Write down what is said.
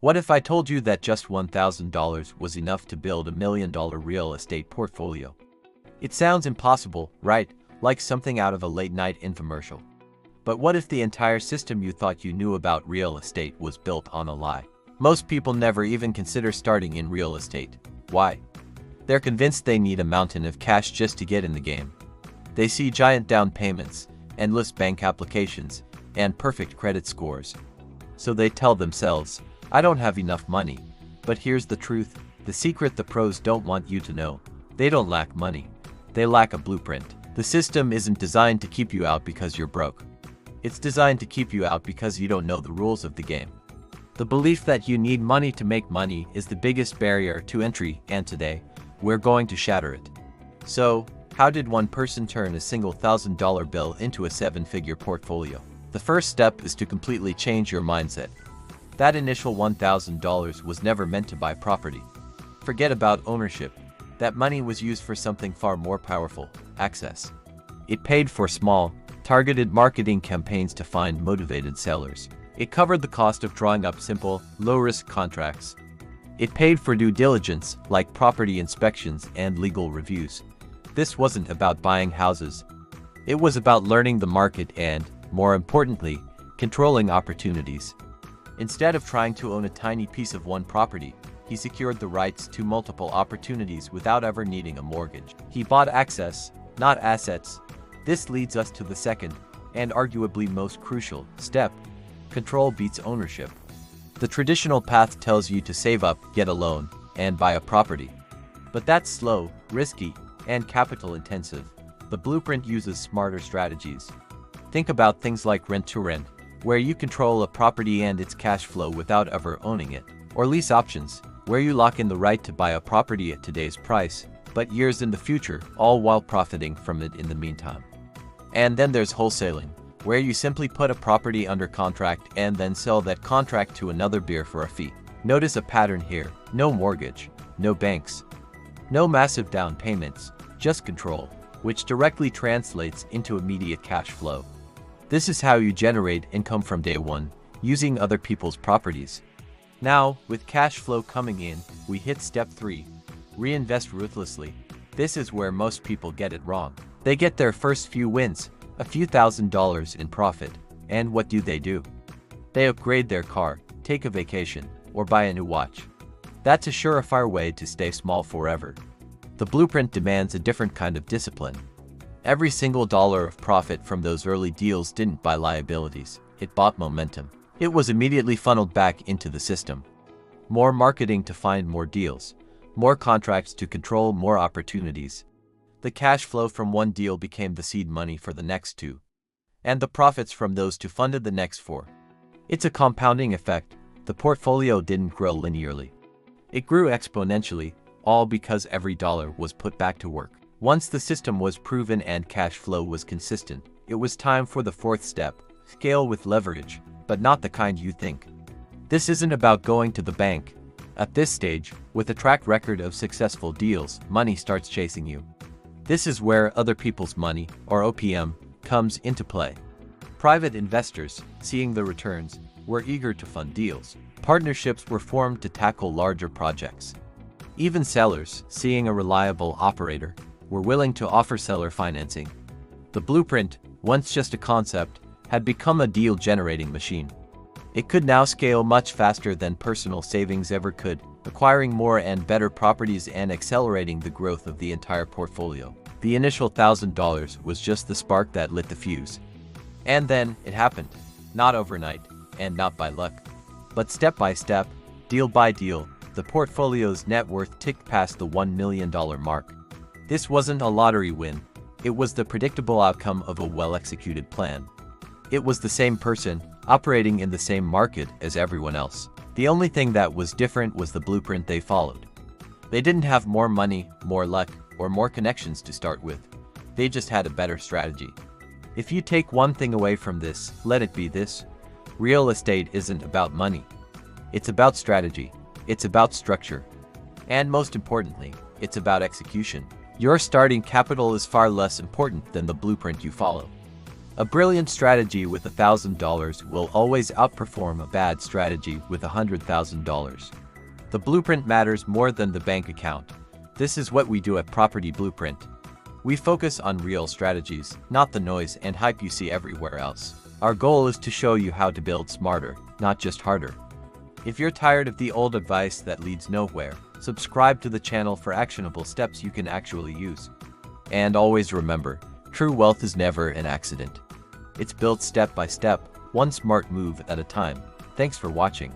What if I told you that just $1,000 was enough to build $1 million real estate portfolio? It sounds impossible, right? Like something out of a late-night infomercial. But what if the entire system you thought you knew about real estate was built on a lie? Most people never even consider starting in real estate. Why? They're convinced they need a mountain of cash just to get in the game. They see giant down payments, endless bank applications, and perfect credit scores. So they tell themselves, I don't have enough money. But here's the truth, the secret the pros don't want you to know. They don't lack money. They lack a blueprint. The system isn't designed to keep you out because you're broke. It's designed to keep you out because you don't know the rules of the game. The belief that you need money to make money is the biggest barrier to entry, and today, we're going to shatter it. So, how did one person turn a single $1,000 bill into a seven-figure portfolio? The first step is to completely change your mindset. That initial $1,000 was never meant to buy property. Forget about ownership. That money was used for something far more powerful, access. It paid for small, targeted marketing campaigns to find motivated sellers. It covered the cost of drawing up simple, low-risk contracts. It paid for due diligence, like property inspections and legal reviews. This wasn't about buying houses. It was about learning the market and, more importantly, controlling opportunities. Instead of trying to own a tiny piece of one property, he secured the rights to multiple opportunities without ever needing a mortgage. He bought access, not assets. This leads us to the second, and arguably most crucial, step. Control beats ownership. The traditional path tells you to save up, get a loan, and buy a property. But that's slow, risky, and capital intensive. The blueprint uses smarter strategies. Think about things like rent-to-rent, where you control a property and its cash flow without ever owning it. Or lease options, where you lock in the right to buy a property at today's price, but years in the future, all while profiting from it in the meantime. And then there's wholesaling, where you simply put a property under contract and then sell that contract to another buyer for a fee. Notice a pattern here: no mortgage, no banks, no massive down payments, just control, which directly translates into immediate cash flow. This is how you generate income from day one, using other people's properties. Now, with cash flow coming in, we hit step 3. Reinvest ruthlessly. This is where most people get it wrong. They get their first few wins, a few $1,000s in profit, and what do? They upgrade their car, take a vacation, or buy a new watch. That's a surefire way to stay small forever. The blueprint demands a different kind of discipline. Every single dollar of profit from those early deals didn't buy liabilities, it bought momentum. It was immediately funneled back into the system. More marketing to find more deals, more contracts to control more opportunities. The cash flow from one deal became the seed money for the next 2. And the profits from those 2 funded the next 4. It's a compounding effect. The portfolio didn't grow linearly. It grew exponentially, all because every dollar was put back to work. Once the system was proven and cash flow was consistent, it was time for the 4th step: scale with leverage, but not the kind you think. This isn't about going to the bank. At this stage, with a track record of successful deals, money starts chasing you. This is where other people's money, or OPM, comes into play. Private investors, seeing the returns, were eager to fund deals. Partnerships were formed to tackle larger projects. Even sellers, seeing a reliable operator, were willing to offer seller financing. The blueprint, once just a concept, had become a deal-generating machine. It could now scale much faster than personal savings ever could, acquiring more and better properties and accelerating the growth of the entire portfolio. The initial $1,000 was just the spark that lit the fuse. And then, it happened. Not overnight, and not by luck. But step by step, deal by deal, the portfolio's net worth ticked past the $1 million mark. This wasn't a lottery win. It was the predictable outcome of a well-executed plan. It was the same person, operating in the same market as everyone else. The only thing that was different was the blueprint they followed. They didn't have more money, more luck, or more connections to start with. They just had a better strategy. If you take one thing away from this, let it be this: real estate isn't about money. It's about strategy. It's about structure. And most importantly, it's about execution. Your starting capital is far less important than the blueprint you follow. A brilliant strategy with $1,000 will always outperform a bad strategy with $100,000. The blueprint matters more than the bank account. This is what we do at Property Blueprint. We focus on real strategies, not the noise and hype you see everywhere else. Our goal is to show you how to build smarter, not just harder. If you're tired of the old advice that leads nowhere, subscribe to the channel for actionable steps you can actually use. And always remember, true wealth is never an accident. It's built step by step, one smart move at a time. Thanks for watching.